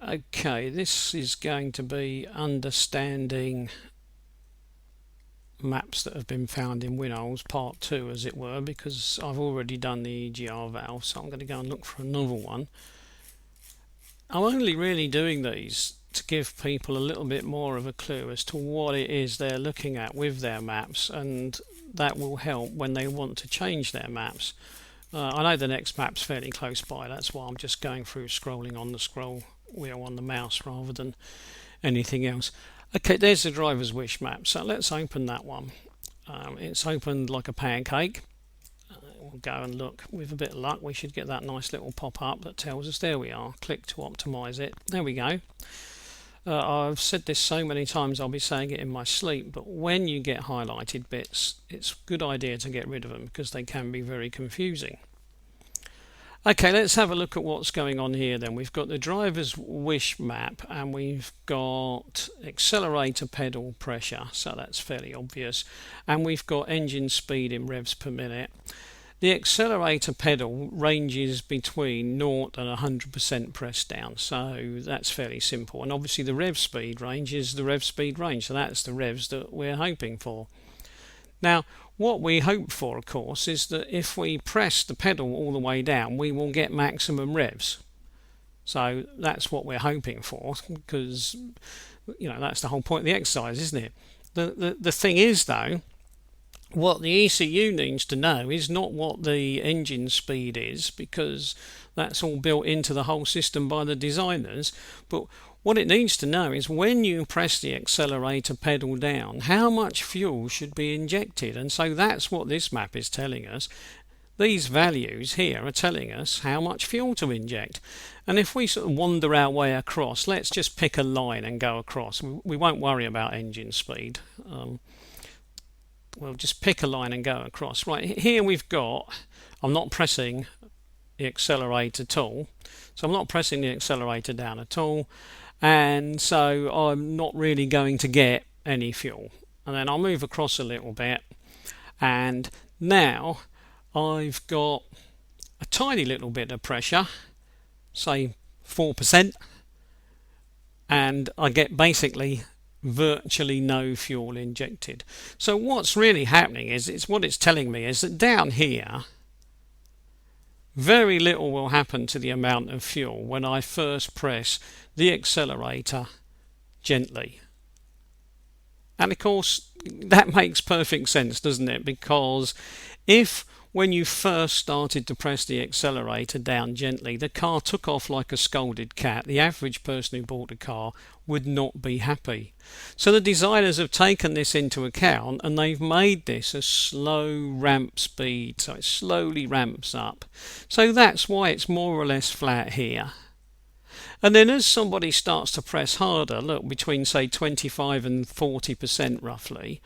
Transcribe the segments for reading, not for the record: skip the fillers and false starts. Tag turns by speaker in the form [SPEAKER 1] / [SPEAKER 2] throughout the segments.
[SPEAKER 1] Okay, this is going to be understanding maps that have been found in Winols, part 2 as it were, because I've already done the EGR valve, so I'm going to go and look for another one. I'm only really doing these to give people a little bit more of a clue as to what it is they're looking at with their maps, and that will help when they want to change their maps. I know the next map's fairly close by, that's why I'm just going through scrolling on the scroll wheel on the mouse rather than anything else. Okay, there's the driver's wish map, so let's open that one. It's opened like a pancake. We'll go and look. With a bit of luck we should get that nice little pop-up that tells us, there we are, click to optimize it. There we go. I've said this so many times I'll be saying it in my sleep, but when you get highlighted bits, it's a good idea to get rid of them because they can be very confusing. Okay, let's have a look at what's going on here then. We've got the driver's wish map and we've got accelerator pedal pressure, so that's fairly obvious, and we've got engine speed in revs per minute. The accelerator pedal ranges between 0 and 100% press down, so that's fairly simple. And obviously the rev speed range is the rev speed range, so that's the revs that we're hoping for. Now, what we hope for, of course, is that if we press the pedal all the way down, we will get maximum revs. So that's what we're hoping for, because that's the whole point of the exercise, isn't it? The thing is, though, what the ECU needs to know is not what the engine speed is, because that's all built into the whole system by the designers, but what it needs to know is when you press the accelerator pedal down, how much fuel should be injected. And so that's what this map is telling us. These values here are telling us how much fuel to inject. And if we sort of wander our way across, let's just pick a line and go across. We won't worry about engine speed. We'll just pick a line and go across. Right, here we've got, I'm not pressing the accelerator at all. So I'm not pressing the accelerator down at all. And so I'm not really going to get any fuel. And then I'll move across a little bit, and now I've got a tiny little bit of pressure, say 4%, and I get basically virtually no fuel injected. So what's really happening is, what it's telling me is that down here very little will happen to the amount of fuel when I first press the accelerator gently. And of course that makes perfect sense, doesn't it? Because if when you first started to press the accelerator down gently, the car took off like a scolded cat, the average person who bought a car would not be happy. So the designers have taken this into account and they've made this a slow ramp speed, so it slowly ramps up. So that's why it's more or less flat here. And then as somebody starts to press harder, look, between say 25 and 40% roughly,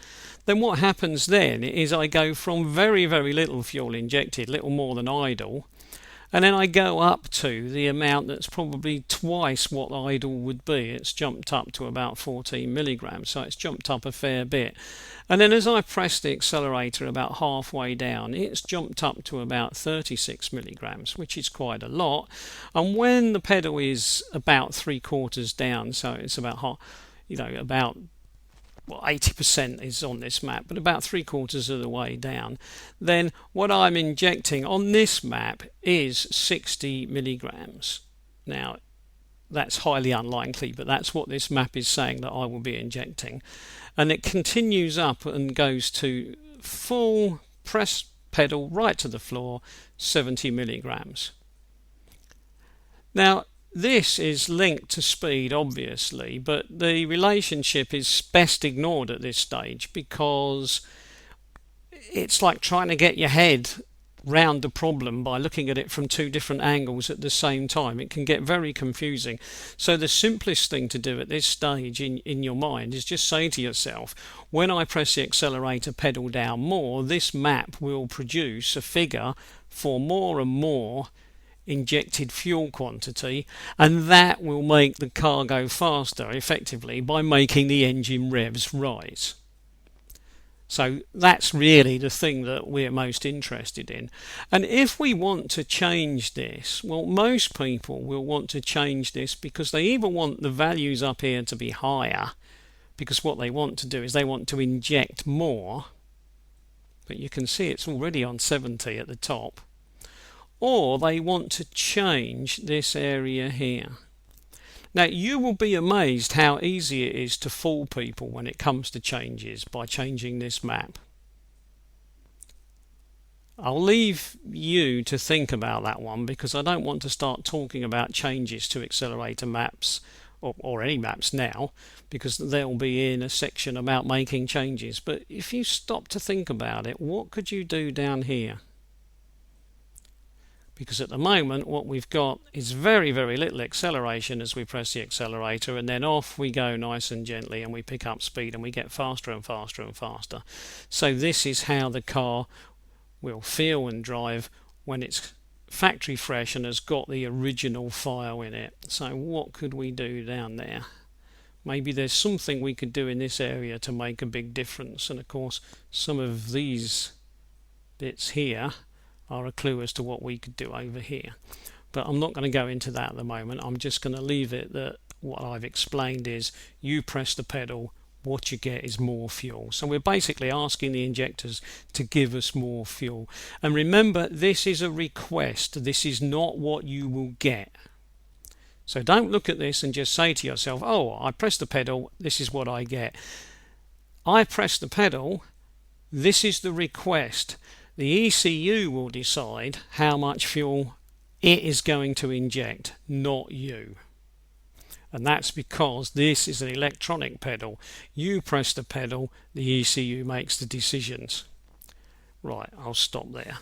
[SPEAKER 1] then what happens then is I go from very, very little fuel injected, little more than idle, and then I go up to the amount that's probably twice what idle would be. It's jumped up to about 14 milligrams, so it's jumped up a fair bit. And then as I press the accelerator about halfway down, it's jumped up to about 36 milligrams, which is quite a lot. And when the pedal is about 3/4 down, so it's about half, about 80% is on this map, but about 3/4 of the way down, then what I'm injecting on this map is 60 milligrams. Now, that's highly unlikely, but that's what this map is saying that I will be injecting. And it continues up and goes to full press pedal right to the floor, 70 milligrams. Now, this is linked to speed, obviously, but the relationship is best ignored at this stage because it's like trying to get your head round the problem by looking at it from two different angles at the same time. It can get very confusing. So the simplest thing to do at this stage in your mind is just say to yourself, when I press the accelerator pedal down more, this map will produce a figure for more and more injected fuel quantity, and that will make the car go faster effectively by making the engine revs rise. So that's really the thing that we're most interested in. And if we want to change this, well, most people will want to change this because they either want the values up here to be higher, because what they want to do is they want to inject more, but you can see it's already on 70 at the top, or they want to change this area here. Now, you will be amazed how easy it is to fool people when it comes to changes by changing this map. I'll leave you to think about that one, because I don't want to start talking about changes to accelerator maps or any maps now, because they'll be in a section about making changes. But if you stop to think about it, what could you do down here? Because at the moment what we've got is very, very little acceleration as we press the accelerator, and then off we go nice and gently, and we pick up speed and we get faster and faster and faster. So this is how the car will feel and drive when it's factory fresh and has got the original file in it. So what could we do down there? Maybe there's something we could do in this area to make a big difference, and of course some of these bits here are a clue as to what we could do over here. But I'm not going to go into that at the moment. I'm just going to leave it that what I've explained is you press the pedal, what you get is more fuel. So we're basically asking the injectors to give us more fuel. And remember, this is a request. This is not what you will get. So don't look at this and just say to yourself, oh, I press the pedal, this is what I get. I press the pedal, this is the request. The ECU will decide how much fuel it is going to inject, not you. And that's because this is an electronic pedal. You press the pedal, the ECU makes the decisions. Right, I'll stop there.